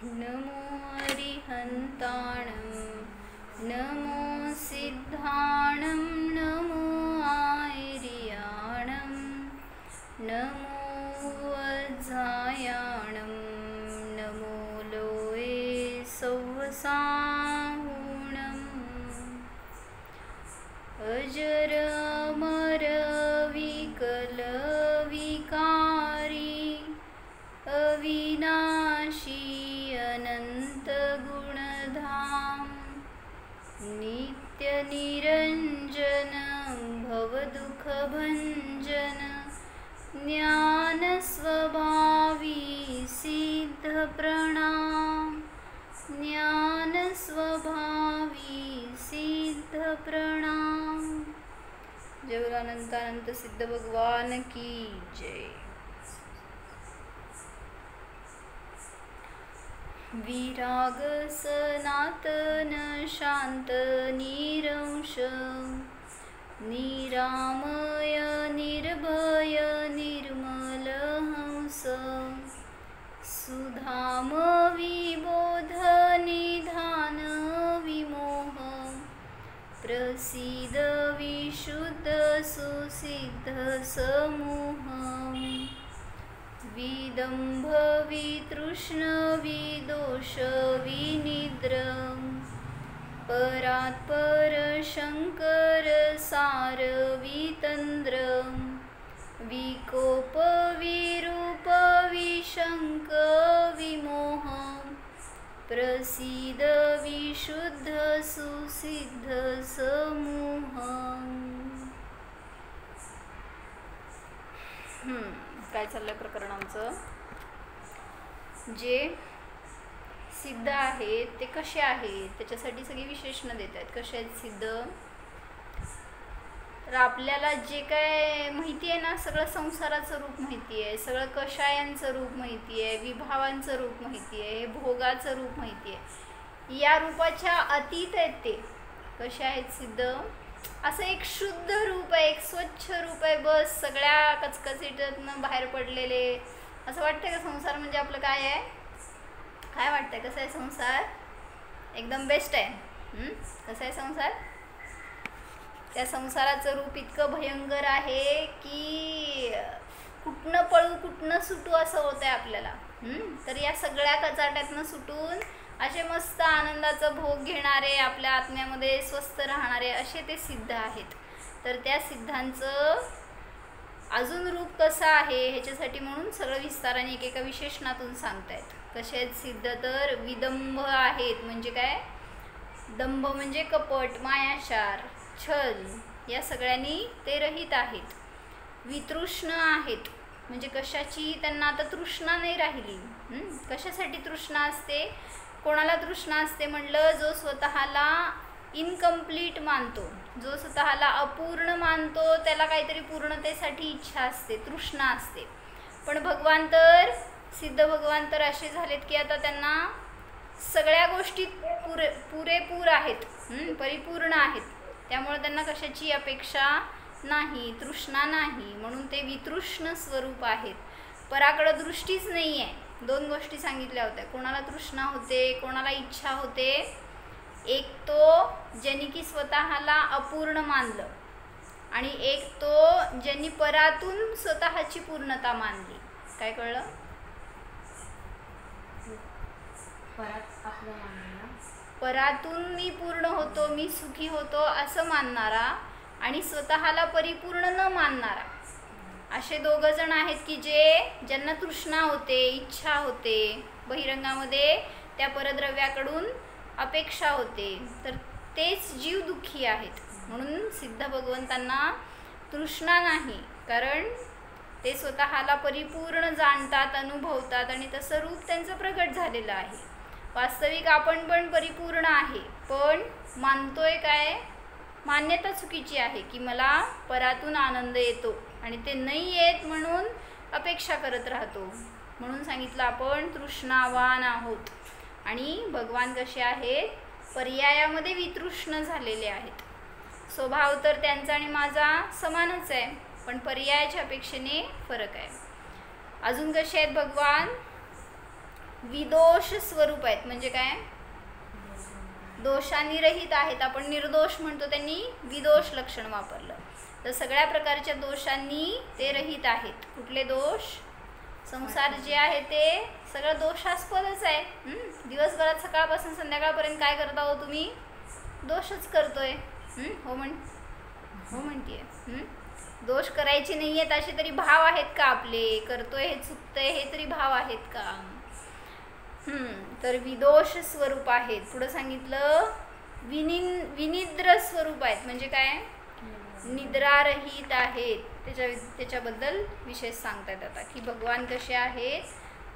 नमो अरिहन्ताणं नमो सिद्धाणं नमो आयर्याणं नमो वज्रायाणं नमो लोये सौवसाहुणम् अजरमर विकलविकारी अविनाशी अनंत गुणधाम नित्य निरंजन भवदुःखभंजन ज्ञान स्वभावी सिद्ध प्रणाम ज्ञान स्वभावी सिद्ध प्रणाम। जय बोलो अनंत सिद्ध भगवान की जय। विराग सनातन शांत निरंश निरामय निर्भय निर्मल हंस सुधाम विबोध निधान विमोह प्रसीद विशुद्ध सुसिद्ध समूह विदंभ वितृष्ण विदोष विनिद्र परात्पर शंकर सार वितंद्र विकोप विरूप विशंक विमोह प्रसीद विशुद्ध सुसिद्ध समूह। काय चाललंय प्रकरण आमचं? जे सिद्ध आहेत ते कसे आहेत त्याच्यासाठी सगळी विशेषणं देत आहेत. कसे आहेत सिद्ध? तर आपल्याला जे काय माहिती आहे ना, सगळं संसाराचं रूप माहिती आहे, सगळं कषायांचं रूप माहिती आहे, विभावांचं रूप माहिती आहे, भोगाचं रूप माहिती आहे. या रूपाच्या अतीत आहेत ते. कसे आहेत सिद्ध? असं एक शुद्ध रूप आहे, एक स्वच्छ रूप आहे, बस सगळ्या कचकचीतनं बाहेर पडलेले. असं वाटतंय का संसार म्हणजे आपलं काय आहे? काय वाटतंय? कसं आहे संसार? एकदम बेस्ट आहे. कसं आहे संसार? त्या संसाराचं रूप इतकं भयंकर आहे की कुठनं पळू कुठनं सुटू असं होतं आहे आपल्याला. तर या सगळ्या कचाट्यातनं सुटून असे मस्त आनंदाचा भोग घेणारे, आपल्या आत्म्यामध्ये स्वस्थ राहणारे असे ते सिद्ध आहेत. तर त्या सिद्धांचं अजून रूप कसं आहे ह्याच्यासाठी म्हणून सगळं विस्ताराने एकेका विशेषणातून सांगतायत. कसे आहेत सिद्ध? तर विदंभ आहेत. म्हणजे काय? दंभ म्हणजे कपट, मायाचार, छल या सगळ्यांनी ते रहित आहेत. वितृष्ण आहेत म्हणजे कशाची त्यांना आता तृष्णा नाही राहिली. कशासाठी तृष्णा असते? कोणाला तृष्णा असते म्हणलं? जो स्वतःला इनकम्प्लीट मानतो, जो स्वतःला अपूर्ण मानतो, त्याला काहीतरी पूर्णतेसाठी इच्छा असते, तृष्णा असते. पण भगवान तर सिद्ध भगवान तर असे झालेत की आता त्यांना सगळ्या गोष्टी पुरेपूर आहेत, परिपूर्ण आहेत. त्यामुळे त्यांना कशाची अपेक्षा नाही, तृष्णा नाही. म्हणून ते वितृष्ण स्वरूप आहेत. पराकडं दृष्टीच नाही आहे. दोन गोष्टी सांगितल्या होत्या. कोणाला तृष्णा होते, कोणाला इच्छा होते. एक तो ज्यांनी की स्वतःला अपूर्ण मानलं आणि एक तो ज्यांनी परातून स्वतःची पूर्णता मानली. काय कळलं? परातून मी पूर्ण होतो, मी सुखी होतो असं मानणारा आणि स्वतःला परिपूर्ण न मानणारा, असे दोघं जण आहेत की ज्यांना तृष्णा होते, इच्छा होते, बहिरंगामध्ये त्या परद्रव्याकडून अपेक्षा होते. तर तेच जीव दुःखी आहेत. म्हणून सिद्ध भगवंतांना तृष्णा नाही, कारण ते स्वतःला परिपूर्ण जाणतात, अनुभवतात आणि तसं रूप त्यांचं प्रगट झालेलं आहे. वास्तविक आपण पण परिपूर्ण आहे, पण मानतोय काय? मान्यता चुकीची आहे की मला परातून आनंद येतो आणि ते नाही येत म्हणून अपेक्षा करत राहतो. म्हणून सांगितलं आपण तृष्णावान आहोत. आणि भगवान कसे आहेत? पर्यायामध्ये वितृष्ण झालेले आहेत. स्वभाव तर त्यांचा आणि माझा समानच आहे, पण पर्यायाच्या अपेक्षेने फरक आहे. अजून कसे आहेत भगवान? विदोष स्वरूप आहेत. म्हणजे काय? दोषांनी रहित आहेत. आपण निर्दोष म्हणतो, त्यांनी विदोष लक्षण वापरलं. तर सगळ्या प्रकारच्या दोषांनी ते रहित आहेत. कुठले दोष? संसार जे आहे ते सगळं दोषास्पदच आहे. दिवसभरात सकाळपासून संध्याकाळपर्यंत काय करता हो तुम्ही? दोषच करतोय. हो म्हणतीये. दोष करायचे नाही आहेत असे तरी भाव आहेत का आपले? करतोय हे चुकतंय हे तरी भाव आहेत का? तर विदोष स्वरूप आहेत. पुढं सांगितलं विनिद्र स्वरूप आहेत. म्हणजे काय? निद्रारहित आहेत. त्याच्याबद्दल विशेष सांगतात आता की भगवान कसे आहेत?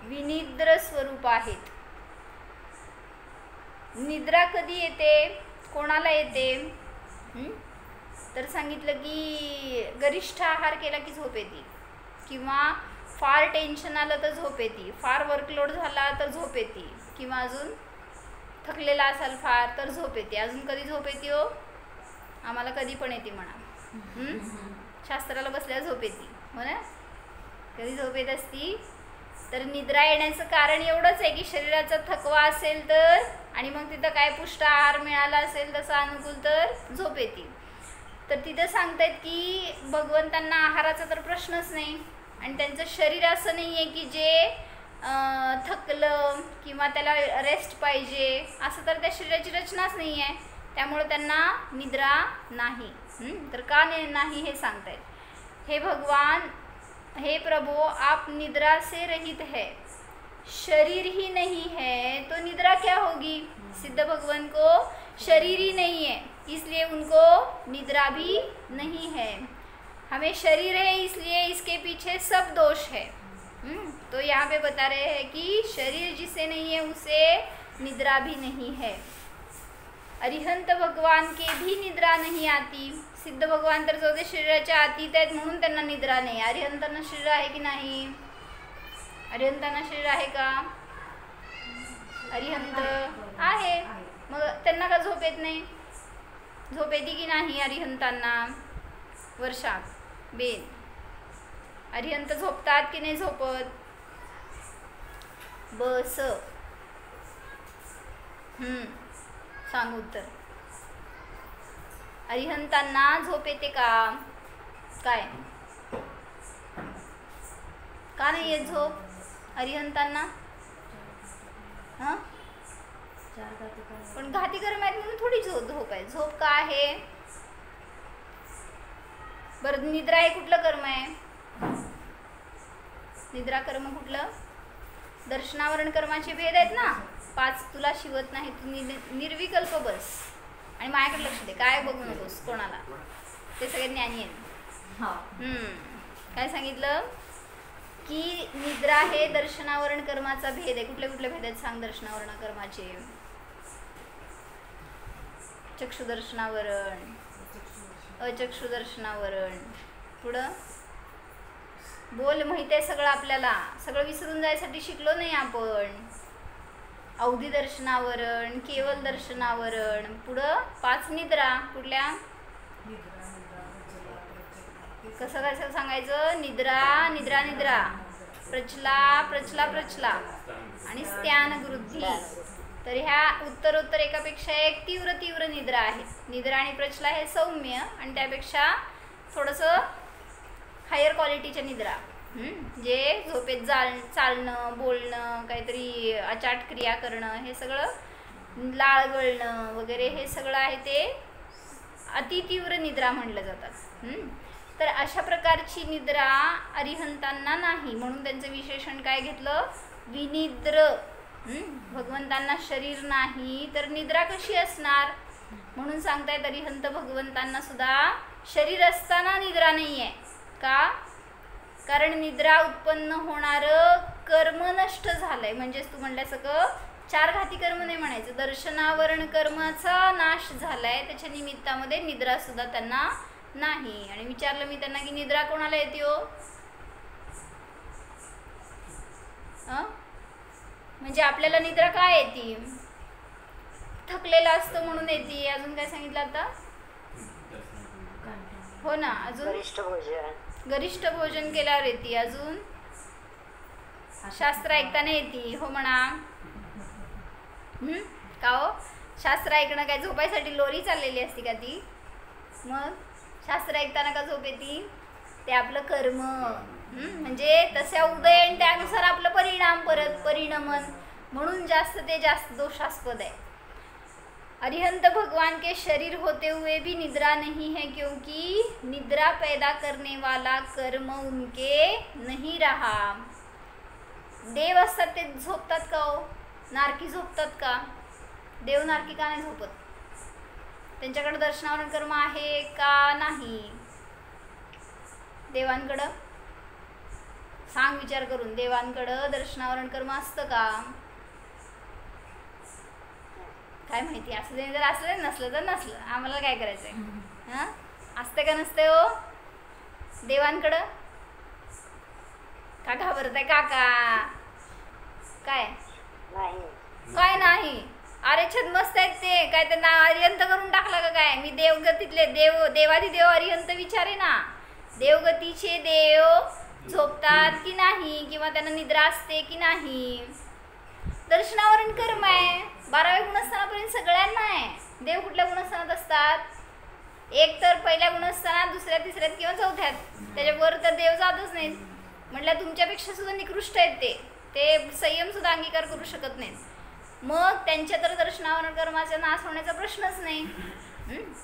विनिद्र स्वरूप आहेत. निद्रा कधी येते? कोणाला येते? तर सांगितलं की गरिष्ठ आहार केला की झोप येते, किंवा फार टेन्शन आलं तर झोप येते, फार वर्कलोड झाला तर झोप येते, किंवा अजून थकलेला असाल फार तर झोप येते. अजून कधी झोप येते हो? आम्हाला कधी पण येते म्हणा. शास्त्राला बसल्यावर झोप येते हो ना? कधी झोप येत असती? तर निद्रा येण्याचं कारण एवढंच आहे की शरीराचा थकवा असेल तर, आणि मग तिथं काय पुष्ट आहार मिळाला असेल तसा अनुकूल तर झोप येते. तर तिथं सांगतायत की भगवंतांना आहाराचा तर प्रश्नच नाही, आणि त्यांचं शरीर असं नाही आहे की जे थकलं किंवा त्याला रेस्ट पाहिजे, असं तर त्या शरीराची रचनाच नाही आहे. त्यामुळे त्यांना निद्रा नाही. तर का नाही हे सांगतायत. हे भगवान, हे प्रभु, आप निद्रा से रहित है, शरीर ही नहीं है तो निद्रा क्या होगी? सिद्ध भगवान को शरीर ही नहीं है, इसलिए उनको निद्रा भी नहीं है. हमें शरीर है इसलिए इसके पीछे सब दोष है. तो यहाँ पे बता रहे हैं कि शरीर जिसे नहीं है उसे निद्रा भी नहीं है. अरिहंत भगवान के भी निद्रा नहीं आती. सिद्ध भगवान तर जो ते शरीराच्या अतीत आहेत म्हणून त्यांना निद्रा नाही. अरिहंतांना शरीर आहे की नाही? अरिहंतांना शरीर आहे का? अरिहंत आहे. मग त्यांना का झोप येत नाही? झोप येते की नाही अरिहंतांना? वर्षा बेन, अरिहंत झोपतात की नाही झोपत? बस. सांग उत्तर. अरिहंतांना झोप येते का? काय का नाही येत झोप अरिहंतांना? पण घाती कर्म आहेत म्हणून थोडी झोप आहे. झोप का आहे? बरं, निद्रा हे कुठलं कर्म आहे? निद्रा कर्म कुठलं? दर्शनावरण कर्माचे भेद आहेत ना. 5 तुला शिवत नाही, तू निर्विकल्प बस आणि माझ्याकडे लक्ष दे. काय बघू नकोस कोणाला, ते सगळे ज्ञानी आहेत. काय सांगितलं की निद्रा हे दर्शनावरण कर्माचा भेद आहे. कुठले कुठले भेद आहेत सांग दर्शनावरण कर्माचे? चक्षुदर्शनावरण, अचक्षुदर्शनावरण. पुढं बोल. माहिती आहे सगळं आपल्याला, सगळं विसरून जायसाठी शिकलो नाही आपण. अवधी दर्शनावरण, केवल दर्शनावरण. पुढं 5 निद्रा. कुठल्या? कसं कसं सांगायचं? निद्रा निद्रा निद्रा, प्रचला प्रचला प्रचला, आणि स्त्यानगृद्धी. तर ह्या उत्तरोत्तर एकापेक्षा एक तीव्र तीव्र निद्रा आहेत. निद्रा आणि प्रचला हे सौम्य, आणि त्यापेक्षा थोडंसं हायर क्वालिटीच्या निद्रा, जे झोपेत चालणं, बोलणं, काहीतरी अचाट क्रिया करणं, हे सगळं लाळ गळणं वगैरे हे सगळं आहे ते अतितीव्र निद्रा म्हणलं जातात. तर अशा प्रकारची निद्रा अरिहंतांना नाही, म्हणून त्यांचं विशेषण काय घेतलं? विनिद्र. भगवंतांना शरीर नाही तर निद्रा कशी असणार? म्हणून सांगतायत अरिहंत भगवंतांना सुद्धा शरीर असताना निद्रा नाही आहे. का? कारण निद्रा उत्पन्न होणारं कर्म नष्ट झालंय. म्हणजेच तू म्हणल्यासारखं 4 घाती कर्म नाही म्हणायचं, दर्शनावरण कर्माचा नाश झालाय, त्याच्या निमित्तामध्ये निद्रा सुद्धा त्यांना नाही. आणि विचारलं मी त्यांना की निद्रा कोणाला येते हो? म्हणजे आपल्याला निद्रा काय येते? थकलेलं असतं म्हणून येते. अजून काय सांगितलं आता? हो ना, अजून गरिष्ठ भोजन केल्यावर येते. अजून शास्त्र ऐकताना येते हो म्हणा. का हो, शास्त्र ऐकणं काय झोपायसाठी लोरी चाललेली असती का ती? मग शास्त्र ऐकताना का झोप येते? ते आपलं कर्म, म्हणजे तशा उदय आणि त्यानुसार आपलं परिणाम, परत परिणमन, म्हणून ते जास्त दोषास्पद आहे. अरिहंत भगवान के शरीर होते हुए भी निद्रा नहीं है, क्योंकि निद्रा पैदा करने वाला कर्म उनके नहीं रहा. देव असतात ते झोपतात का हो? नारकी झोपतात का? देव नारकी का नाही झोपत? त्यांच्याकडे दर्शनावरण कर्म आहे का नाही? देवांकडं सांग, विचार करून, देवांकडं दर्शनावरण कर्म असतं का? काय माहिती, असं जर असलं नसलं तर नसलं, आम्हाला काय करायचंय? हां, असते का नसते हो देवांकडं? का घाबरताय काका? काय काय नाही? अरे छद्मस्त आहेत ते, काय त्यांना अरिहंत करून टाकलं का काय? मी देवगतीतले देवाधिदेव अरिहंत विचारे ना. देवगतीचे देव झोपतात की नाही, किंवा त्यांना निद्रा असते की नाही? दर्शनावरण कर्म आहे. 12व्या गुणस्थानापर्यंत सगळ्यांना आहे. देव कुठल्या गुणस्थानात असतात? एक तर पहिल्या गुणस्थानात, दुसऱ्या, तिसऱ्यात किंवा चौथ्यात. त्याच्यावर तर देव जातच नाहीत. म्हटलं तुमच्यापेक्षा सुद्धा निकृष्ट आहेत ते संयम सुद्धा अंगीकार करू शकत नाहीत. मग त्यांच्या तर दर्शनावरण कर्माचा नाश होण्याचा प्रश्नच नाही.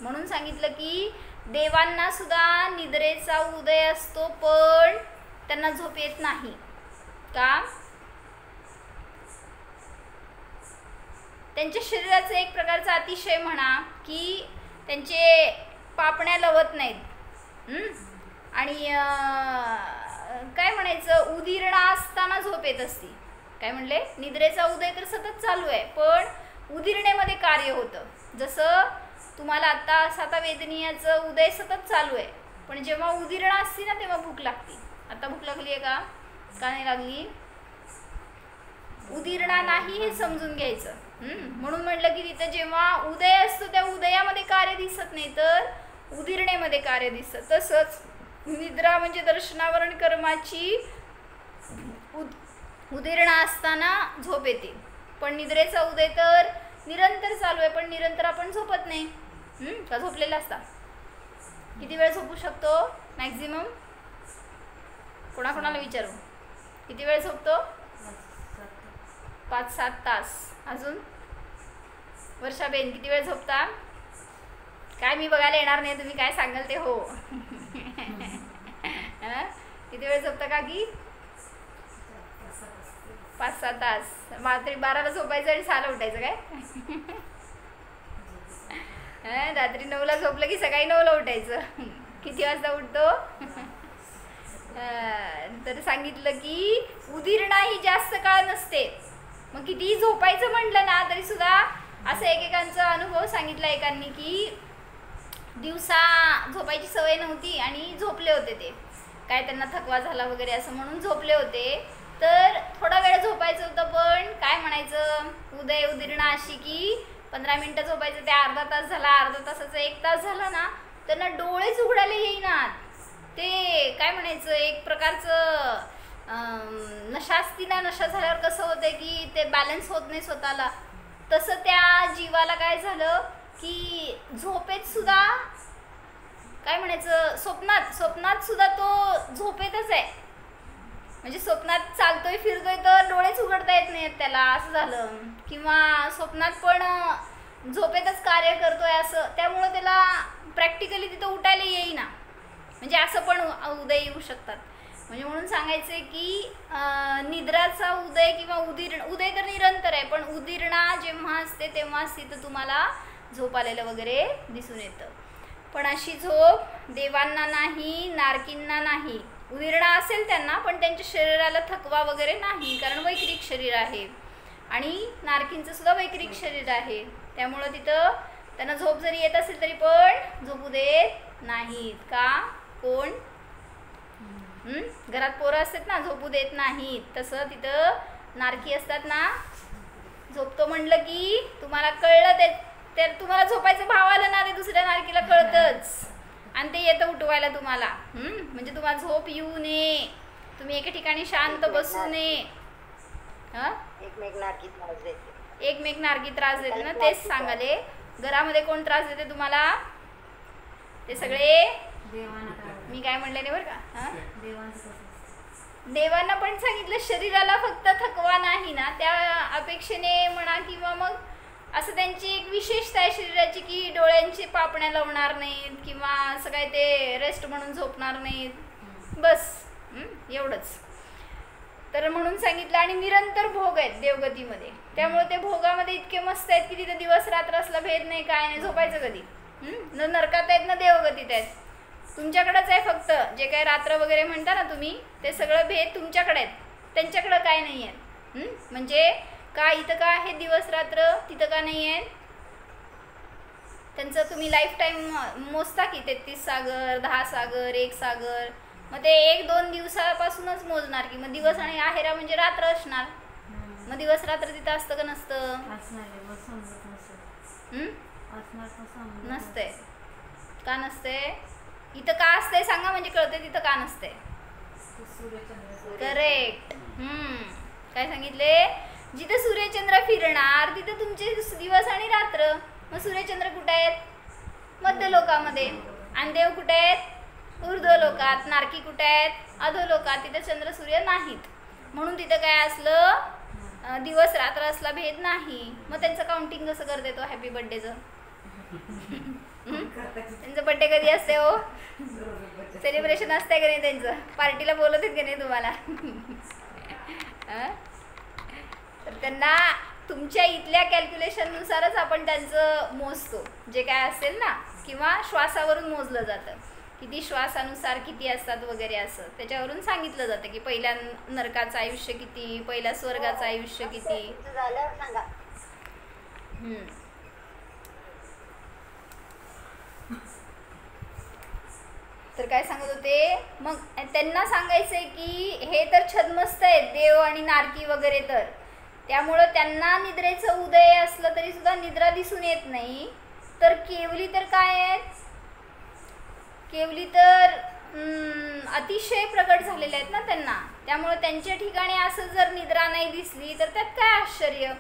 म्हणून सांगितलं की देवांना सुद्धा निद्रेचा उदय असतो, पण त्यांना झोप येत नाही. का? त्यांच्या शरीराचं एक प्रकारचा अतिशय म्हणा की त्यांचे पापण्या लवत नाहीत, आणि काय म्हणायचं, उदिरणा असताना झोप येत असती. काय म्हणले? निद्रेचा उदय तर सतत चालू आहे, पण उदिरणेमध्ये कार्य होतं. जसं तुम्हाला आता वेदनीयाचं उदय सतत चालू आहे, पण जेव्हा उदिरणा असते ना तेव्हा भूक लागते. आता भूक लागली आहे का नाही लागली? उदिरणा नाही हे समजून घ्यायचं. म्हणून म्हटलं की तिथं जेव्हा उदय असतो त्या उदयामध्ये कार्य दिसत नाही, तर उदिरणेमध्ये कार्य दिसतं. तसंच निद्रा म्हणजे दर्शनावरण कर्माची उदिरणा असताना झोप येते, पण निद्रेचा उदय तर निरंतर चालू आहे, पण निरंतर आपण झोपत नाही. का झोपलेला असता? किती वेळ झोपू शकतो मॅक्झिमम? कोणाकोणाला विचारू, किती वेळ झोपतो? 5-7 तास. अजून वर्षाबेन किती वेळ झोपता? काय मी बघायला येणार नाही, तुम्ही काय सांगाल ते हो. किती वेळ झोपता काकी? 5-6 तास. रात्री 12ला झोपायचं आणि 6ला उठायचं काय? रात्री 9ला झोपलं की सकाळी 9ला उठायचं. किती वाजता उठतो? तर सांगितलं की उदिरणा ही जास्त काळ नसते. मग कितीही झोपायचं म्हटलं ना तरी सुद्धा असं एकेकांचा अनुभव सांगितला एकांनी की दिवसा झोपायची सवय नव्हती आणि झोपले होते ते, काय त्यांना थकवा झाला वगैरे असं म्हणून झोपले होते. तर थोडा वेळ झोपायचं होतं, पण काय म्हणायचं, उदिरणा अशी की 15 मिनटं झोपायचं, ते अर्धा तास झाला, अर्धा तासाचा 1 तास झाला ना तर ना डोळेच उघडायला येईनात. ते काय म्हणायचं, एक प्रकारचं नशा असती ना, नशा झाल्यावर कसं होतं की ते बॅलन्स होत नाही स्वतःला, तसं त्या जीवाला काय झालं की झोपेत सुद्धा काय म्हणायचं, स्वप्नात सुद्धा तो झोपेतच आहे. म्हणजे स्वप्नात चालतोय फिरतोय तर डोळेच उघडता येत नाहीत त्याला, असं झालं. किंवा स्वप्नात पण झोपेतच कार्य करतोय असं, त्यामुळं त्याला प्रॅक्टिकली तिथं उठायला येईना. म्हणजे असं पण उदय येऊ शकतात. म्हणजे म्हणून सांगायचं आहे की निद्राचा उदय किंवा उदय तर निरंतर आहे, पण उदिरणा जेव्हा असते तेव्हाच तिथं तुम्हाला झोप आलेलं वगैरे दिसून येतं. पण अशी झोप देवांना नाही, नारकींना नाही. उदिरणा असेल त्यांना, पण त्यांच्या शरीराला थकवा वगैरे नाही, कारण वैक्रिक शरीर आहे. आणि नारकींचं सुद्धा वैक्रिक शरीर आहे, त्यामुळं तिथं त्यांना झोप जरी येत असेल तरी पण झोपू देत नाहीत. का? कोण? घरात पोरं असतात ना, झोपू देत नाहीत. तसं तिथं नारकी असतात ना, झोपतो म्हणलं की तुम्हाला कळलं, ते तुम्हाला झोपायचं भाव आलं ना, ते दुसऱ्या नारकीला कळतंच आणि ते येतं उठवायला तुम्हाला. म्हणजे तुम्हाला झोप येऊ नये, तुम्ही एका ठिकाणी शांत बसू नये, हा, एकमेक नारकी त्रास देते. एकमेक नारकी त्रास देते ना, तेच सांगाले. घरामध्ये कोण त्रास देते तुम्हाला? ते सगळे मी काय म्हणले नाही बरं का. हा, देवांना पण सांगितलं शरीराला फक्त थकवा नाही ना, त्या अपेक्षेने म्हणा, किंवा मग असं त्यांची एक विशेषता आहे शरीराची की डोळ्यांची पापण्या लावणार नाहीत किंवा असं काय ते रेस्ट म्हणून झोपणार नाहीत, बस एवढंच. तर म्हणून सांगितलं. आणि निरंतर भोग आहेत देवगतीमध्ये, त्यामुळे ते भोगामध्ये इतके मस्त आहेत की तिथे दिवस रात्र असला भेद नाही, काय नाही, झोपायचं कधी. न नरकात आहेत ना देवगतीत आहेत. तुमच्याकडेच आहे फक्त जे काय रात्र वगैरे म्हणता ना तुम्ही, ते सगळं भेद तुमच्याकडे आहेत, त्यांच्याकडं काय नाही आहेत. म्हणजे का इथं का आहे दिवस रात्र, तिथं का नाही आहे? त्यांचं तुम्ही लाईफ टाईम मोजता की 33 सागर, 10 सागर, 1 सागर, मग ते 1-2 दिवसापासूनच मोजणार की. मग दिवस आणि आहेरा म्हणजे रात्र असणार. मग दिवस रात्र तिथं असतं का नसतं? नसतंय. का नसतंय? इथं का असतंय सांगा, म्हणजे कळते तिथं का नसतंय. करेक्ट. काय सांगितले? जिथं सूर्यचंद्र फिरणार तिथं तुमचे दिवस आणि रात्र. मग सूर्यचंद्र कुठे आहेत? मध्य लोकामध्ये. आणि देव कुठे आहेत? ऊर्ध्व लोकात. नारकी कुठे आहेत? अधो लोकात. तिथं चंद्र सूर्य नाहीत, म्हणून तिथं काय असलं दिवस रात्र असला भेद नाही. मग त्यांचं काउंटिंग कसं करते तो हॅपी बर्थडेचं? त्यांचं बड्डे कधी असते हो? सेलिब्रेशन असते का नाही त्यांचं? पार्टीला बोलत आहेत की नाही तुम्हाला? तर त्यांना तुमच्या इथल्या कॅल्क्युलेशननुसारच आपण त्यांचं मोजतो जे काय असेल ना, किंवा श्वासावरून मोजलं जातं. किती श्वासानुसार किती असतात वगैरे, असं त्याच्यावरून सांगितलं जातं की पहिल्या नरकाचं आयुष्य किती, पहिल्या स्वर्गाचं आयुष्य किती. तर काय सांगत होते मग? त्यांना सांगायचंय की हे तर छद्मस्त आहेत देव आणि नारकी वगैरे, तर त्यामुळं त्यांना निद्रेचं उदय असलं तरी सुद्धा निद्रा दिसून येत नाही. तर केवली तर काय आहेत? केवली तर अतिशय प्रगट झालेले आहेत ना त्यांना, त्यामुळं त्यांच्या ठिकाणी असं जर निद्रा नाही दिसली तर त्यात काय आश्चर्य.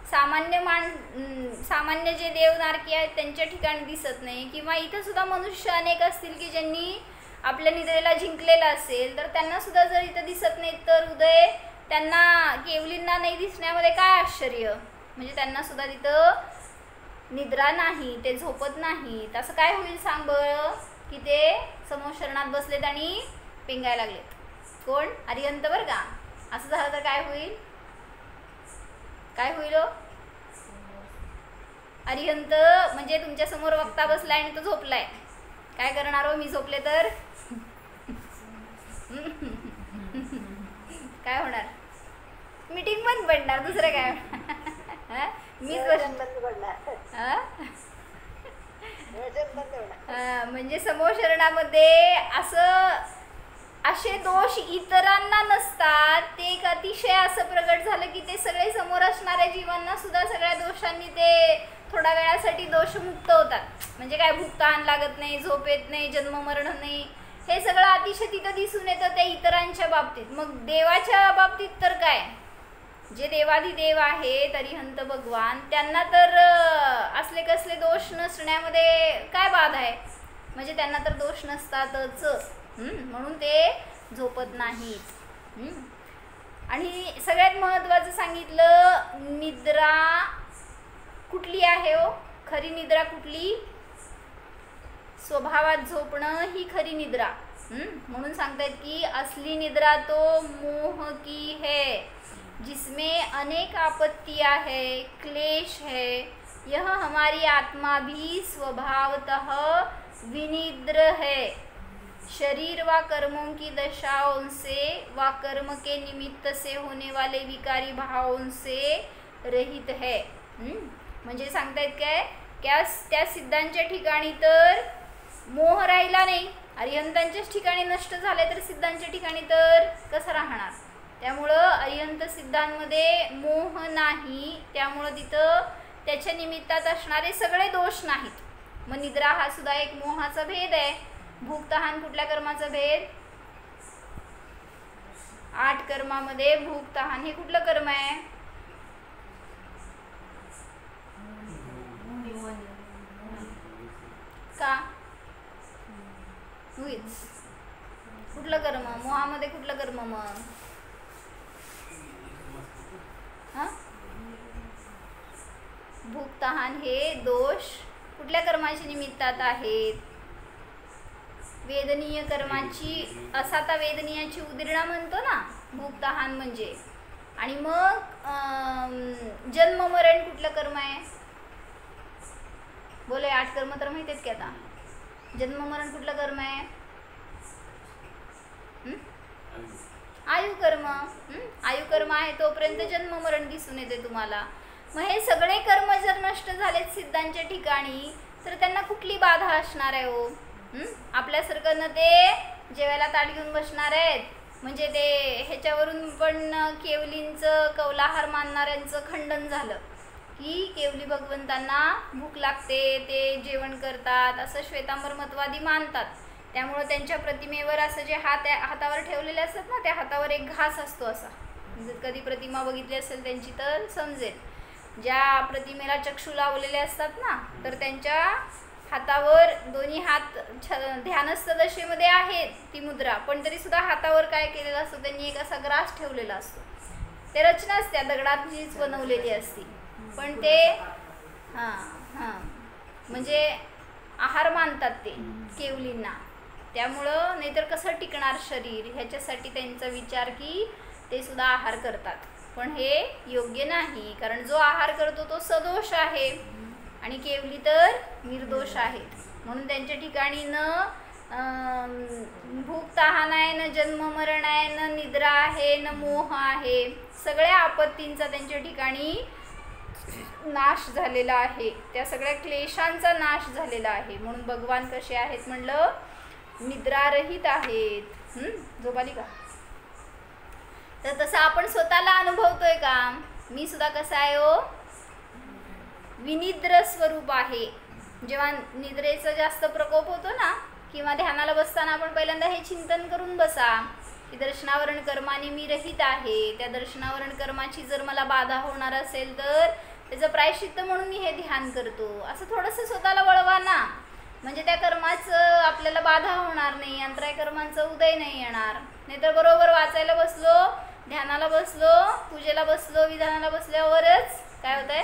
सामान्य जे देव नारकी आहेत त्यांच्या ठिकाणी दिसत नाही. किंवा इथं सुद्धा मनुष्य अनेक असतील की ज्यांनी आपल्या निद्रेला जिंकलेलं असेल, तर त्यांना सुद्धा जर इथं दिसत नाहीत तर उदय त्यांना केवलींना नाही दिसण्यामध्ये काय आश्चर्य. म्हणजे त्यांना सुद्धा तिथं निद्रा नाही, ते झोपत नाहीत. असं काय होईल सांग बरं की ते समोशरणात बसलेत आणि पिंगायला लागलेत. कोण? अरिहंत बरं का. असं झालं तर काय होईल? काय होईल हो? अरिहंत म्हणजे तुमच्या समोर वक्ता बसलाय आणि तो झोपलाय, काय करणार हो? मी झोपले तर काय होणार? मीटिंग बंद पडणार, दुसरं काय? म्हणजे समोशरणामध्ये असे दोष इतरांना नसतात, ते एक अतिशय असं प्रगट झालं की ते सगळे समोर असणाऱ्या जीवांना सुद्धा सगळ्या दोषांनी ते थोड्या वेळासाठी दोषमुक्त होतात. म्हणजे काय, भूक तहान लागत नाही, झोप येत नाही, जन्म मरण नाही, हे सगळं अतिशय तिथं दिसून येतं त्या इतरांच्या बाबतीत. मग देवाच्या बाबतीत तर काय, जे देवाधिदेव आहेत अरिहंत भगवान, त्यांना तर असले कसले दोष नसण्यामध्ये काय बाध आहे? म्हणजे त्यांना तर दोष नसतातच, म्हणून ते झोपत नाहीत. आणि सगळ्यात महत्त्वाचं सांगितलं, निद्रा कुठली आहे हो? खरी निद्रा कुठली? स्वभावात झोपणं ही खरी निद्रा. म्हणून सांगतायत की असली निद्रा तो मोह की है, जिसमें अनेक आपत्तियां है, क्लेश है, यह हमारी आत्मा भी स्वभावतः विनिद्र है, शरीर व कर्मों की दशाओं से व कर्म के निमित्त से होने वाले विकारी भावों से रहित है. म्हणजे सांगतायत काय, त्या सिद्धांच्या ठिकाणी तर मोह राहिला नाही, अरिहंतांच्याच ठिकाणी नष्ट झाले, तर सिद्धांच्या ठिकाणी तर कसं राहणार? त्यामुळं अरिहंत सिद्धांमध्ये मोह नाही, त्यामुळं तिथं त्याच्या निमित्तात असणारे सगळे दोष नाहीत. मग निद्रा हा सुद्धा एक मोहाचा भेद आहे. भूक तहान कुठल्या कर्माचा भेद? 8 कर्मामध्ये भूक तहान हे कुठलं कर्म आहे? का उईच कुठलं कर्म? मोहामध्ये कुठलं कर्म मग? भूक तहान हे दोष कुठल्या कर्माच्या निमित्तात आहेत? वेदनीय कर्माची, असा तर वेदनीयाची उदिरणा म्हणतो ना भूक तहान म्हणजे. आणि मग जन्म मरण कुठलं कर्म आहे? बोले 8 कर्म तर माहिती आहेत की आता. जन्म मरण कुठलं कर्म आहे? आयु कर्म. आयु कर्म आहे तोपर्यंत जन्म मरण दिसून येते तुम्हाला. मग हे सगळे कर्म जर नष्ट झालेत सिद्धांच्या ठिकाणी तर त्यांना कुठली बाधा असणार आहे हो? आपल्यासारखं ते जेवायला ताट घेऊन बसणार आहेत. म्हणजे ते ह्याच्यावरून पण केवलींचं कौलाहार मानणाऱ्यांचं खंडन झालं की केवली भगवंतांना भूक लागते, ते जेवण करतात असं श्वेतांबर मतवादी मानतात. त्यामुळं त्यांच्या प्रतिमेवर असं जे हातावर ठेवलेले असतात ना, त्या हातावर एक घास असतो असा. जर कधी प्रतिमा बघितली असेल त्यांची तर समजेल. ज्या प्रतिमेला चक्षु लावलेले असतात ना, तर त्यांच्या हातावर दोन्ही हात ध्यानस्थ दशेमध्ये आहेत ती मुद्रा, पण तरी सुद्धा हातावर काय केलेलं असतं त्यांनी? एक असा ग्रास ठेवलेला असतो. ते रचनाच त्या दगडाचीच बनवलेली असती, पण ते म्हणजे आहार मानतात ते केवलींना. त्यामुळं नाहीतर कसं टिकणार शरीर, ह्याच्यासाठी त्यांचा विचार की ते सुद्धा आहार करतात. पण हे योग्य नाही, कारण जो आहार करतो तो सदोष आहे आणि केवली तर निर्दोष आहेत. म्हणून त्यांच्या ठिकाणी न भूक तहान आहे, न जन्म मरण आहे, न निद्रा आहे, न मोह आहे. सगळ्या आपत्तींचा त्यांच्या ठिकाणी नाश झालेला आहे. त्या सगळ्या क्लेशांचा नाश झालेला आहे. म्हणून भगवान कसे आहेत म्हणलं? निद्रारहित आहेत. झोपाली का? तर तसं आपण स्वतःला अनुभवतोय का? मी सुद्धा कसा आहे हो? विनिद्र स्वरूप आहे. जेव्हा निद्रेचा जास्त प्रकोप होतो ना, किंवा ध्यानाला बसताना आपण पहिल्यांदा हे चिंतन करून बसा की दर्शनावरण कर्माने मी रहित आहे. त्या दर्शनावरण कर्माची जर मला बाधा होणार असेल तर त्याचं प्रायश्चित्त म्हणून मी हे ध्यान करतो, असं थोडंसं स्वतःला वळवा ना. म्हणजे त्या कर्माचं आपल्याला बाधा होणार नाही, अंतराय कर्मांचा उदय नाही येणार. नाहीतर बरोबर वाचायला बसलो, ध्यानाला बसलो, पूजेला बसलो, विधानाला बसल्यावरच काय होतंय?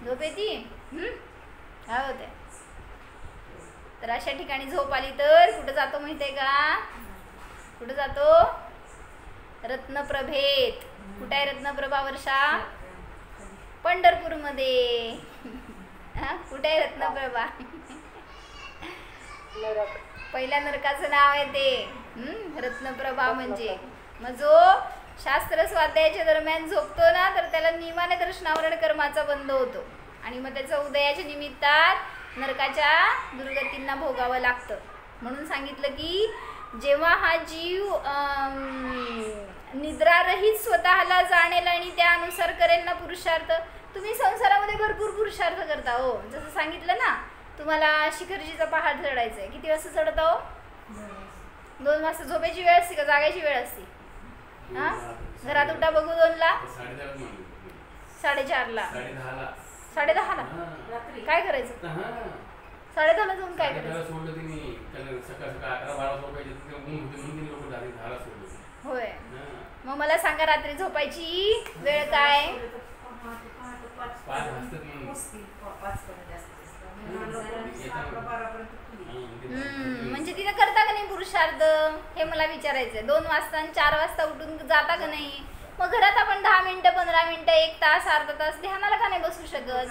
झोप येते. काय होतंय? तर अशा ठिकाणी झोप आली तर कुठं जातो माहिती आहे का? कुठं जातो? रत्नप्रभेत. कुठं आहे रत्नप्रभा वर्षा? पंढरपूरमध्ये. कुठे आहे रत्नप्रभा? पहिल्या नरकाचं नाव आहे ते रत्नप्रभा म्हणजे. मग जो शास्त्र स्वाध्यायाच्या दरम्यान झोपतो ना, तर त्याला नियमाने दर्शनावरण कर्माचा बंध होतो आणि मग त्याचं उदयाच्या निमित्तात नरकाच्या दुर्गतींना भोगावं लागतं. म्हणून सांगितलं की जेव्हा हा जीव निद्रारहित स्वतःला जाणेल आणि त्यानुसार करेल ना पुरुषार्थ. तुम्ही संसारामध्ये भरपूर पुरुषार्थ करता हो. जसं सांगितलं ना, तुम्हाला शिखरजीचा पहाड चढायचं आहे. किती वाजता चढता हो? 2 वाजता. झोपायची वेळ असते का जागायची वेळ असते? घरात उठा बघू 2ला, 4:30ला, 10:30ला. काय करायचं? 10:30ला जाऊन काय करायचं? होय. मग मला सांगा रात्री झोपायची वेळ काय? म्हणजे तिने करता का नाही पुरुषार्थ, हे मला विचारायचंय. 2 वाजता आणि 4 वाजता उठून जाता का नाही? मग घरात आपण 10 मिनिटं, 15 मिनिटं, 1 तास, अर्धा तास ध्यानाला का नाही बसू शकत?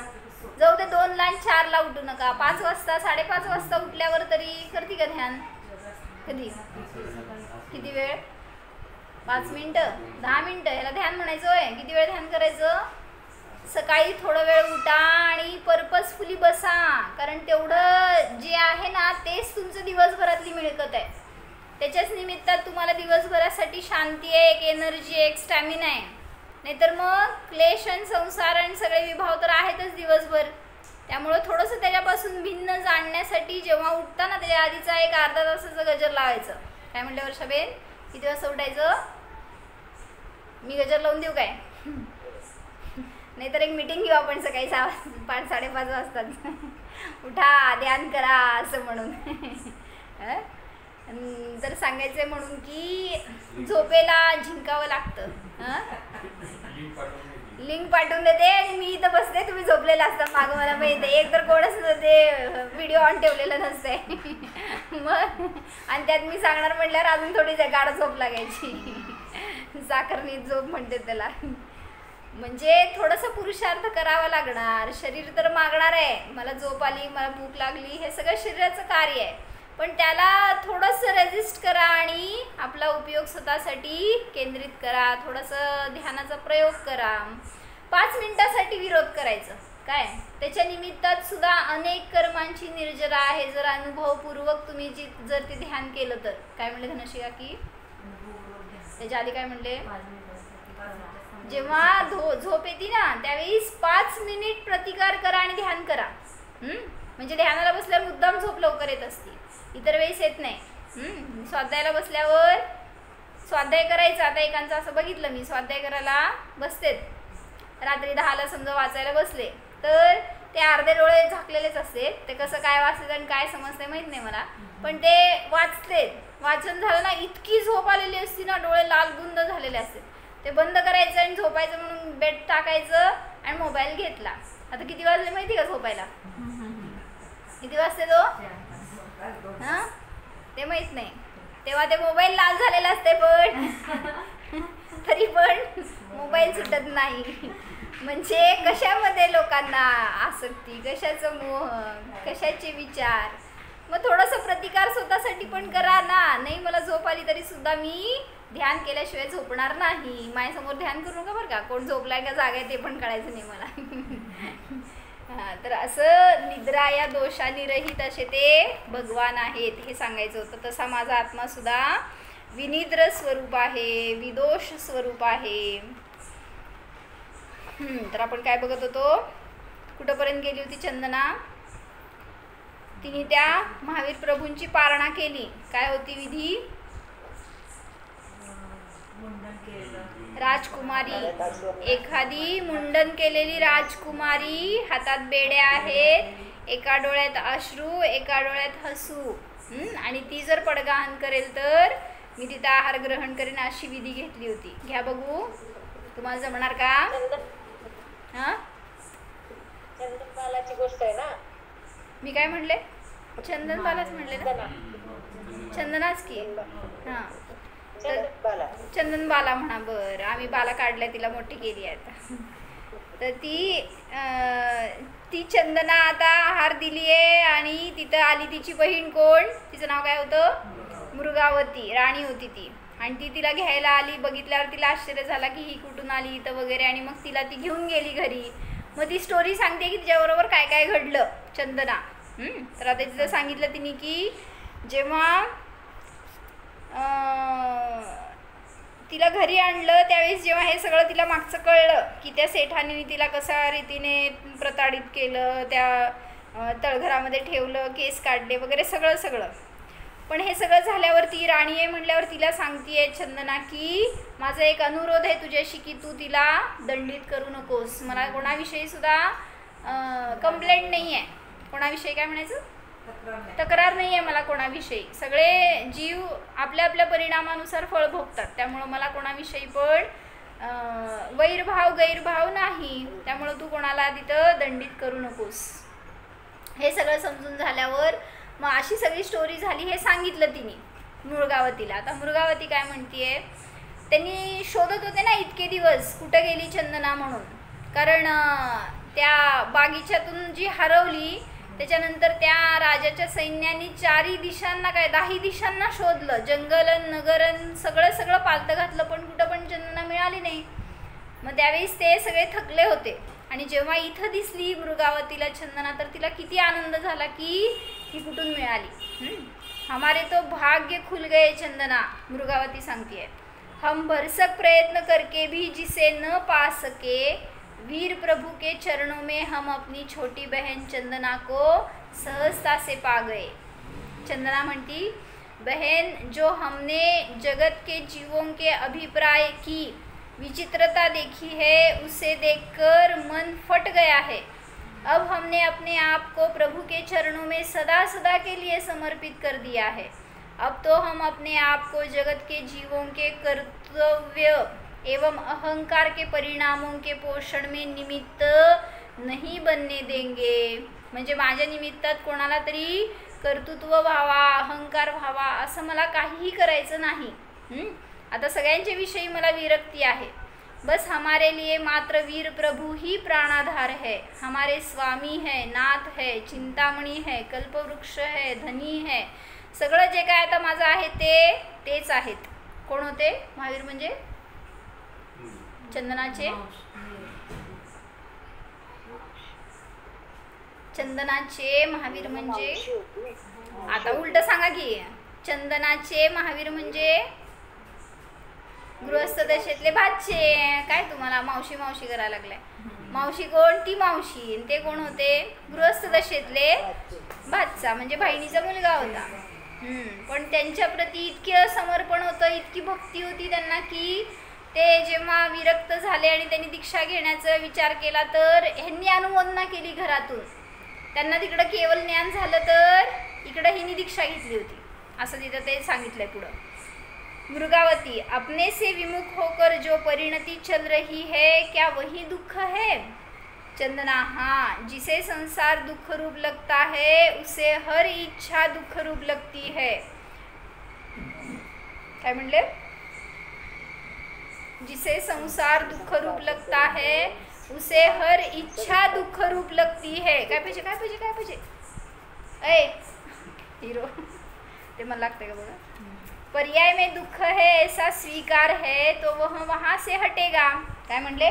जाऊ दे 2ला आणि 4ला उठू नका. 5 वाजता, 5:30 वाजता उठल्यावर तरी करते का ध्यान? कधी? किती वेळ? 5 मिनिटं, 10 मिनिटं, ह्याला ध्यान म्हणायचं होय? किती वेळ ध्यान करायचं? सकाळी थोडा वेळ उठा आणि पर्पजफुली बसा, कारण तेवढं जे आहे ना तेच तुमचं दिवसभरातली मिळकत आहे. त्याच्याच निमित्तात तुम्हाला दिवसभरासाठी शांती आहे, एक एनर्जी आहे, एक स्टॅमिना आहे. नाहीतर मग क्लेश आणि संसार आणि सगळे विभाव तर आहेतच दिवसभर. त्यामुळं थोडंसं त्याच्यापासून भिन्न जाणण्यासाठी जेव्हा उठता ना, त्याच्या आधीचा एक अर्धा तासाचं गजर लावायचं. काय म्हणलं वर्षाबेन? किती वाजता उठायचं? मी गजर लावून देऊ काय? नाहीतर एक मीटिंग घेऊ आपण सकाळी 5:30 वाजता. उठा ध्यान करा असं म्हणून. तर सांगायचंय म्हणून की झोपेला झिंकावं लागतं. लिंक पाठवून देते आणि मी इथं बसते, तुम्ही झोपलेला असता मागं, मला माहिती आहे. एक तर कोणच ते व्हिडिओ ऑन ठेवलेलं नसते. मग आणि त्यात मी सांगणार म्हटल्यावर अजून थोडी गाढ झोप लागायची. साखरनी झोप म्हणते त्याला. म्हणजे थोडंसं पुरुषार्थ करावा लागणार. शरीर तर मागणार आहे, मला झोप आली, मला भूक लागली, हे सगळं शरीराचं कार्य आहे. पण त्याला थोडंसं रेजिस्ट करा आणि आपला उपयोग स्वतःसाठी केंद्रित करा. थोडंसं ध्यानाचा प्रयोग करा. 5 मिनिटासाठी विरोध करायचं काय, त्याच्या निमित्तात सुद्धा अनेक कर्मांची निर्जरा आहे. जर अनुभवपूर्वक तुम्ही जर ते ध्यान केलं तर. काय म्हणले धनश्री की त्याच्या आधी काय म्हणले? जेव्हा झोप येते ना त्यावेळी 5 मिनिट प्रतिकार करा आणि ध्यान करा. म्हणजे ध्यानाला बसल्यावर मुद्दाम झोप लवकर येत असते, इतर वेळेस येत नाही. स्वाध्यायाला बसल्यावर स्वाध्याय करायचा. आता एकांचं असं बघितलं मी, स्वाध्याय करायला बसतेत, रात्री 10ला समजा वाचायला बसले तर ते अर्धे डोळे झाकलेलेच असते. ते कसं काय वाचते आणि काय समजते माहीत नाही मला, पण ते वाचते. वाचन झालं ना इतकी झोप आलेली असती ना, डोळे लाल गुंद झालेले असते. ते बंद करायचं आणि झोपायचं म्हणून बेड टाकायचं आणि मोबाईल घेतला. आता किती वाजले माहिती का झोपायला? किती वाजते तो? हां ते माहीत नाही. तेव्हा ते मोबाईल लाल झालेला असते, पण तरी पण मोबाईल सुटत नाही. म्हणजे कशामध्ये लोकांना आसक्ती, कशाचं मोह, कशाचे विचार. मग थोडंसं प्रतिकार स्वतःसाठी पण करा ना. नाही मला झोप आली तरी सुद्धा मी ध्यान केल्याशिवाय झोपणार नाही. माझ्यासमोर ध्यान करू नका बरं का, कोण झोपलाय का जागा आहे ते पण कळायचं नाही मला. हां तर असं निद्रा या दोषांनी रहित असे ते भगवान आहेत हे सांगायचं होतं. तसा माझा आत्मा सुद्धा विनिद्र स्वरूप आहे, विदोष स्वरूप आहे. तर आपण काय बघत होतो, कुठंपर्यंत गेली होती चंदना? तिने त्या महावीर प्रभूंची पारणा केली. काय होती विधी? राजकुमारी, एखादी मुंडन केलेली राजकुमारी, हातात बेड्या आहेत, एका डोळ्यात अश्रू, एका डोळ्यात हसू, आणि ती जर पडगाहन करेल तर मी तिथं आहार ग्रहण करेन अशी विधी घेतली होती. घ्या बघू, तुम्हाला जमणार का? हां चंदनबालाची गोष्ट आहे ना. मी काय म्हणले? चंदनबालाच म्हणले ना. चंदनाच की. हां चंदनबाला म्हणा. बरं आम्ही बाला काढल्या, तिला मोठी केली आहे आता. तर ती चंदना आता आहार दिली आहे आणि तिथं आली तिची बहीण. कोण? तिचं नाव काय होतं? मृगावती. राणी होती ती. आणि ती तिला घ्यायला आली. बघितल्यावर तिला आश्चर्य झाला की ही कुठून आली इथं वगैरे. आणि मग तिला ती घेऊन गेली घरी. मग ती स्टोरी सांगते की तिच्याबरोबर काय काय घडलं चंदना. तर आता तिथं सांगितलं तिने की जेव्हा तिला घरी आणलं त्यावेळेस जेव्हा हे सगळं तिला मागचं कळलं की त्या सेठाने तिला कशा रीतीने प्रताडित केलं, त्या तळघरामध्ये ठेवलं, केस काढले वगैरे सगळं. पण हे सगळं झाल्यावर ती राणी आहे म्हटल्यावर तिला सांगतीये चंदना की माझा एक अनुरोध आहे तुझ्याशी की तू तिला दंडित करू नकोस. मला कोणाविषयी सुद्धा कंप्लेंट नाही आहे. कोणाविषयी काय म्हणायचं? तक्रार नाही आहे मला कोणाविषयी. सगळे जीव आपल्या आपल्या परिणामानुसार फळ भोगतात. त्यामुळं मला कोणाविषयी पण वैरभाव गैरभाव नाही. त्यामुळं तू कोणाला तिथं दंडित करू नकोस. हे सगळं समजून झाल्यावर मग अशी सगळी स्टोरी झाली. हे सांगितलं तिने मृगावतीला. आता मृगावती काय म्हणतीये, त्यांनी शोधत होते ना इतके दिवस कुठं गेली चंदना म्हणून. कारण त्या बागीच्यातून जी हरवली त्याच्यानंतर त्या राजाच्या सैन्याने 4 दिशांना काय 10 दिशांना शोधलं. जंगलन नगरन सगळं पालतं घातलं, पण कुठं पण चंदना मिळाली नाही. मग त्यावेळेस ते सगळे थकले होते. आणि जेव्हा इथं दिसली मृगावतीला चंदना तर तिला किती आनंद झाला की ती कुठून मिळाली. हमारे तो भाग्य खुल गए चंदना, मृगावती सांगतीये. हम भरसक प्रयत्न करके भी जिसे न पा सके, वीर प्रभु के चरणों में हम अपनी छोटी बहन चंदना को सहजता से पा गए. चंदना म्हणती, बहन जो हमने जगत के जीवों के अभिप्राय की विचित्रता देखी है, उसे देखकर मन फट गया है। अब हमने अपने आप को प्रभु के चरणों में सदा सदा के लिए समर्पित कर दिया है। अब तो हम अपने आप को जगत के जीवों के कर्तव्य एवं अहंकार के परिणामों के पोषण में निमित्त नहीं बनने देंगे। म्हणजे माझ्या निमित्तात कोणाला तरी कर्तृत्व व्हावा, अहंकार व्हावा असं मला काहीही करायचं नाही। आता सगळ्यांच्या विषयी मला विरक्ती आहे। बस हमारे लिए मात्र वीर प्रभु ही प्राणाधार है, हमारे स्वामी है, नाथ है, चिंतामणी है, कल्पवृक्ष है, धनी है। सगळं जे काय आता माझं आहे तेच आहेत। कोण होते महावीर? म्हणजे चंदनाचे महावीर म्हणजे आता उलट सांगा की चंदनाचे महावीर म्हणजे गृहस्थ दशेतले भाचे। काय तुम्हाला मावशी मावशी करायला लागलाय? मावशी कोण? ती मावशी। ते कोण होते? गृहस्थ दशेतले भाचा, म्हणजे बहिणीचा मुलगा होता। पण त्यांच्या प्रती इतके समर्पण होतं, इतकी भक्ती होती त्यांना की ते जेव्हा विरक्त झाले आणि त्यांनी दीक्षा घेण्याचा विचार केला तर ह्यांनी अनुमोदना केली घरातून। त्यांना तिकडं केवळ ज्ञान झालं तर इकडं हिनी दीक्षा घेतली होती असं तिथं ते सांगितलंय पुढं। मृगावती, अपने से विमुख होकर जो परिणति चल रही है क्या वही दुख है? चंदना, हाँ, जिसे संसार दुख रूप लगता है उसे हर इच्छा दुख रूप लगती है। काय म्हणले? जिसे संसार दुख रूप लगता है उसे हर इच्छा दुख रूप लगती है। काय पाहिजे काय पाहिजे काय पाहिजे? ऐ हिरो ते मला लागते का बघा। पर्याय में दुख है ऐसा स्वीकार है तो वह वहां से हटेगा। काय म्हणले?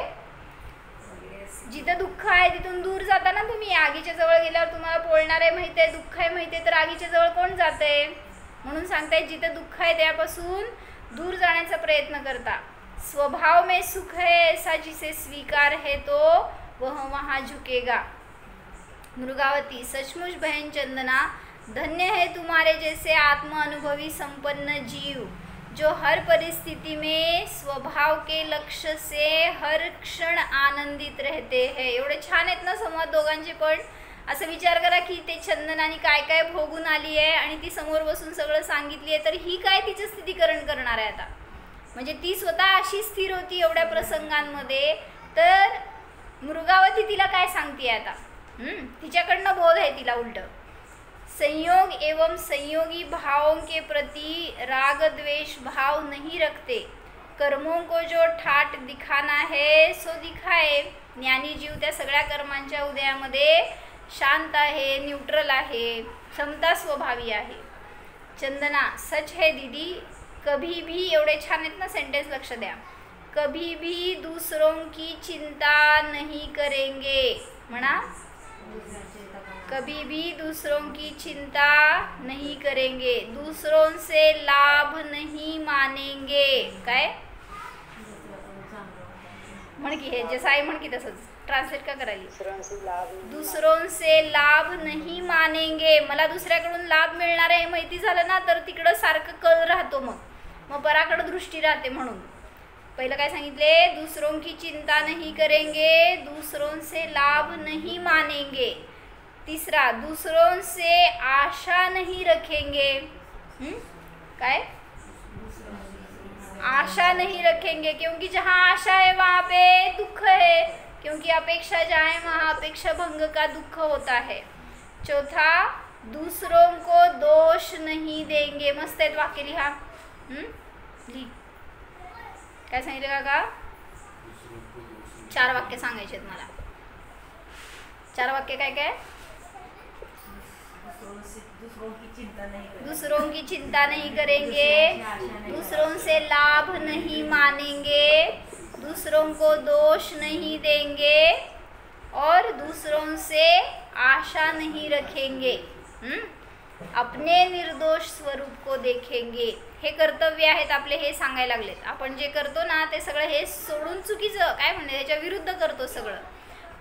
जिथं दुःख आहे तिथून दूर जाता ना तुम्ही। आगीच्या जवळ गेल्यावर तुम्हाला पोळणार आहे माहिती आहे, दुःख आहे माहिती आहे, तर आगीच्या जवळ कोण जाते? म्हणून सांगताय जिथं दुःख आहे त्यापासून दूर जाण्याचा प्रयत्न करता। स्वभाव में सुख है ऐसा जिसे स्वीकार है तो वह वहाँ झुकेगा। मृगावती, सचमुच बहन चंदना, धन्य है तुम्हारे जैसे आत्म अनुभवी संपन्न जीव जो हर परिस्थिति में स्वभाव के लक्ष्य से हर क्षण आनंदित रहते हैं। एवढे छान आहेत ना संवाद दोघांचे। पण असं विचार करा की ते चंदनाने काय काय भोगून आली आहे आणि ती समोर बसून सगळं सांगितली आहे, तर ही काय तिचं स्थितीकरण करणार आहे आता? म्हणजे ती स्वतः अशी स्थिर होती एवढ्या प्रसंगांमध्ये, तर मृगावती तिला काय सांगते आता? तिच्याकडनं बोध आहे तिला उलट। संयोग एवं संयोगी भावों के प्रति राग द्वेष भाव नहीं रखते। कर्मों को जो ठाट दिखाना है सो दिखाए। ज्ञानी जीव त्या सगळ्या कर्मांच्या उदयामध्ये शांत आहे, न्यूट्रल आहे, क्षमता स्वभावी आहे। चंदना, सच है दीदी, कभी भी, एवढे छान आहेत ना सेंटेन्स, लक्ष द्या, कभी भी दूसरों की चिंता नहीं करेंगे। म्हणा, कभी भी दूसरों की चिंता नहीं करेंगे, दूसरों से लाभ नहीं मानेंगे। काय म्हण की हे जसं आहे म्हण की तसंच ट्रान्सलेट का करायली? दूसरों से लाभ नहीं मानेंगे। मला दुसऱ्याकडून लाभ मिळणार आहे माहिती झालं ना तर तिकडं सारखं कल राहतो, मग पराकडे दृष्टी राहते। म्हणून पहिलं काय सांगितले? दूसरों की चिंता नहीं करेंगे, दूसरों से लाभ नहीं मानेंगे। तीसरा, दूसरों से आशा नहीं रखेंगे। काय? आशा नहीं रखेंगे, क्योंकि जहाँ आशा है वहाँ पे दुख है, क्योंकि अपेक्षा जहाँ है वहाँ अपेक्षा भंग का दुख होता है। चौथा, दूसरों को दोष नहीं देंगे। मस्त आहे वाक्य लिहा। ली काय सांगितलं का? 4 वाक्य सांगायचे आहेत मला। 4 वाक्य काय काय? दूसरों की चिंता नहीं करेंगे, दूसरों से लाभ नहीं मानेंगे, दूसरों को दोष नहीं देंगे और दूसरों से आशा नहीं रखेंगे। अपने निर्दोष स्वरूप को देखेंगे। हे कर्तव्य आहेत आपले, हे सांगायला लागलेत। आपण जे करतो ना ते सगळं हे सोडून चुकीचं काय म्हणते त्याच्या विरुद्ध करतो सगळं,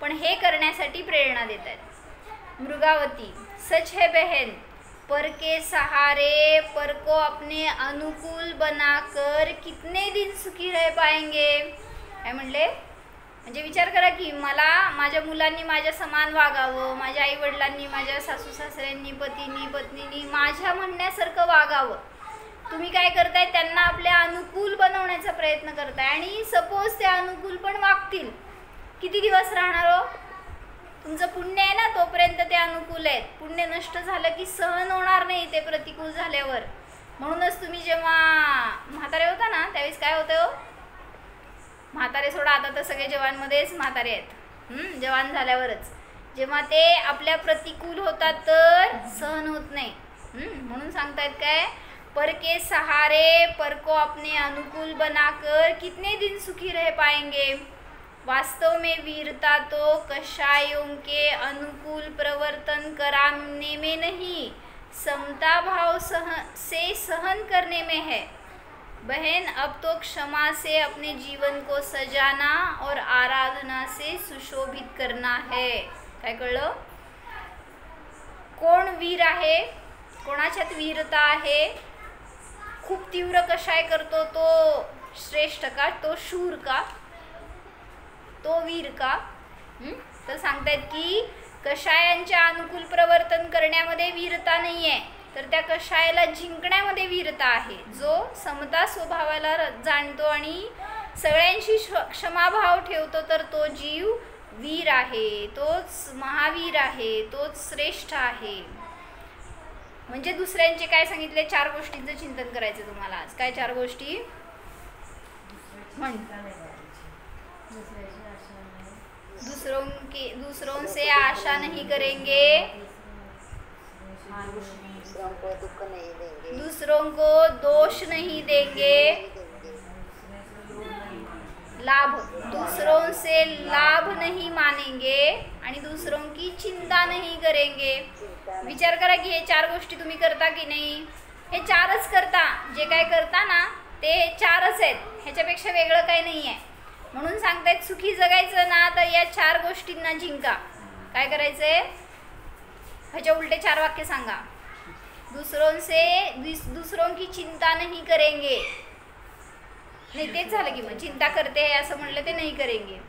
पण हे करण्यासाठी प्रेरणा देत आहेत। मृगावती, सच है बहन, पर के सहारे पर को अपने अनुकूल बनाकर कितने दिन सुखी रह पाएंगे। काय म्हणले? म्हणजे विचार करा की मला माझ्या मुलांनी माझ्या समान वागावं, माझ्या आई वडिलांनी, माझ्या सासू सासऱ्यांनी, पतीनी पत्नीनी माझ्या म्हणण्यासारखं वागावं. तुम्ही काय करताय? त्यांना आपल्या अनुकूल बनवण्याचा प्रयत्न करताय. आणि सपोज ते अनुकूल पण वागतील, किती दिवस राहणार हो? तुमचं पुण्य आहे ना, तोपर्यंत ते अनुकूल आहेत. पुण्य नष्ट झालं की सहन होणार नाही ते प्रतिकूल झाल्यावर. म्हणूनच तुम्ही जेव्हा म्हातारे होता ना त्यावेळेस काय होतं हो? म्हातारे सोडा, आता तर सगळे जवानमध्येच म्हातारे आहेत. जवान झाल्यावरच जेव्हा ते आपल्या प्रतिकूल होतात तर सहन होत नाही. म्हणून सांगतायत काय? पर के सहारे पर को अपने अनुकूल बनाकर कितने दिन सुखी रह पाएंगे. वास्तव में वीरता तो कषायों के अनुकूल प्रवर्तन कराने में नहीं, समता भाव से सहन करने में है. बहन, अब तो क्षमा से अपने जीवन को सजाना और आराधना से सुशोभित करना है. काय कळलं? कोण वीर आहे? कोणाच्यात वीरता आहे? खूप तीव्र कषाय करतो तो श्रेष्ठ का? तो शूर का? तो वीर का? तर सांगतायत की कषायांच्या अनुकूल प्रवर्तन करण्यामध्ये वीरता नाही आहे, तर त्या कषायाला जिंकण्यामध्ये वीरता आहे. जो समता स्वभावाला जाणतो आणि सगळ्यांशी क्षमाभाव ठेवतो तर तो जीव वीर आहे, तोच महावीर आहे, तोच श्रेष्ठ आहे. म्हणजे दुसऱ्यांचे काय सांगितले? 4 गोष्टींचं चिंतन करायचं तुम्हाला आज. काय 4 गोष्टी? दूसरों से आशा नहीं करेंगे, दूसरों को दुख नहीं देंगे, दूसरों को दोष नहीं देंगे, लाभ दूसरों से लाभ नहीं मानेंगे आणि दूसरों की चिंता नहीं करेंगे. विचार करा की हे 4 गोष्टी तुम्ही करता की नाही? हे 4च करता. जे काय करता ना ते 4च आहेत, ह्याच्यापेक्षा वेगळं काही नाही आहे. म्हणून सांगतायत सुखी जगायचं ना तर या 4 गोष्टींना जिंका. काय करायचंय? ह्याच्या उलटे 4 वाक्य सांगा. दूसरों की चिंता नहीं करेंगे. नाही, तेच झालं की मग चिंता करते असं म्हणलं ते नाही करेंगे.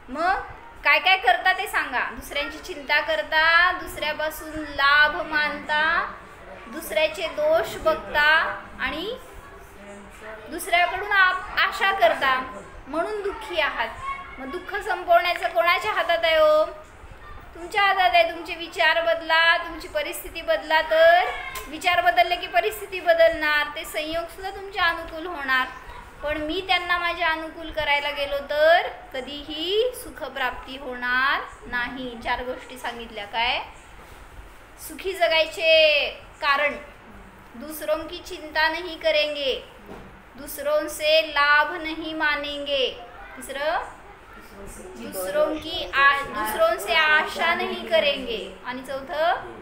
मग काय काय करता ते सांगा. दुसऱ्यांची चिंता करता, दुसऱ्यापासून लाभ मानता, दुसऱ्याचे दोष बघता आणि दुसऱ्याकडून आशा करता, म्हणून दुःखी आहात. मग दुःख संपवण्याचं कोणाच्या हातात आहे हो? तुमच्या हातात आहे. तुमचे विचार बदला, तुमची परिस्थिती बदला, तर विचार बदलले की परिस्थिती बदलणार, ते संयोग सुद्धा तुमच्या अनुकूल होणार. पण मी त्यांना माझ्या अनुकूल करायला गेलो तर कधीही सुखप्राप्ती होणार नाही. 4 गोष्टी सांगितल्या. काय? सुखी जगायचे कारण दूसरों की चिंता नहीं करेंगे, दूसरों से लाभ नहीं मानेंगे, तीसरं दूसरों से आशा नहीं करेंगे आणि चौथं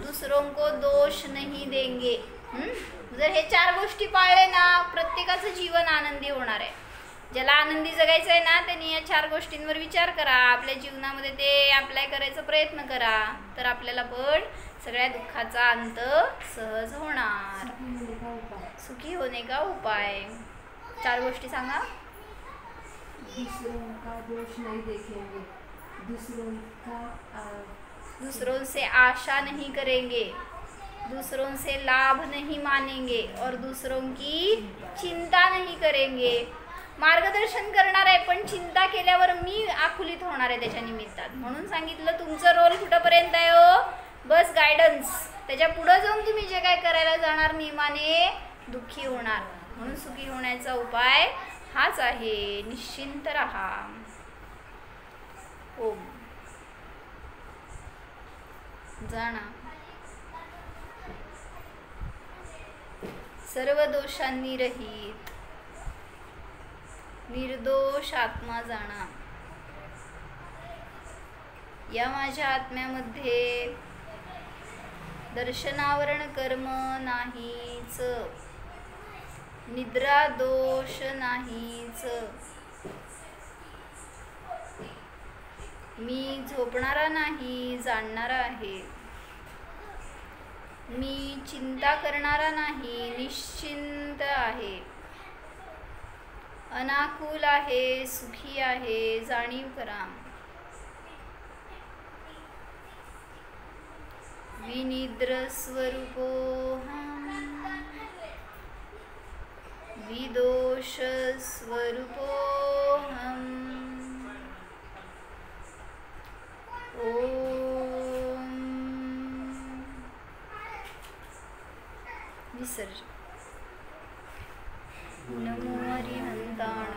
दूसरों को दोष नहीं देंगे. जर हे 4 गोष्टी पाळले ना प्रत्येकाचं जीवन आनंदी होणार आहे. ज्याला आनंदी जगायचं आहे ना त्यांनी या 4 गोष्टींवर विचार करा, आपल्या जीवनामध्ये ते अप्लाय करायचा प्रयत्न करा, तर आपल्याला पण सगळ्या दुःखाचा अंत सहज होणार. सुखी होने का उपाय 4 गोष्टी सांगा. दूसरों का दोष नहीं देखेंगे, दूसरों से आशा नहीं करेंगे, दूसरों से लाभ नहीं मानेंगे और दूसरों की चिंता नहीं करेंगे. मार्गदर्शन करणार आहे पण चिंता केल्यावर मी आकुलित होणार आहे त्याच्या निमित्तानं. म्हणून सांगितलं तुमचं रोल कुठंपर्यंत आहे हो? बस गायडन्स. त्याच्या पुढे जाऊन तुम्ही जे काय करायला जाणार नियमाने दुःखी होणार. म्हणून सुखी होण्याचा उपाय हाच आहे. निश्चिंत रहा. ओम. जाणा सर्व दोषांनी रहित निर्दोष आत्मा जाणा. या माझ्या आत्म्यामध्ये दर्शनावरण कर्म नाहीच, निद्रा दोष नाहीच. मी झोपणारा नाही, जाणणारा आहे. मी चिंता करणारा नाही, निश्चिंत आहे. अनाकुल आहे, सुखी आहे, जाणीव करा. विनिद्र स्वरूपोऽहम्, विदोष स्वरूपोऽहम्. ओम विसर्जन. नमो हरिहंताणां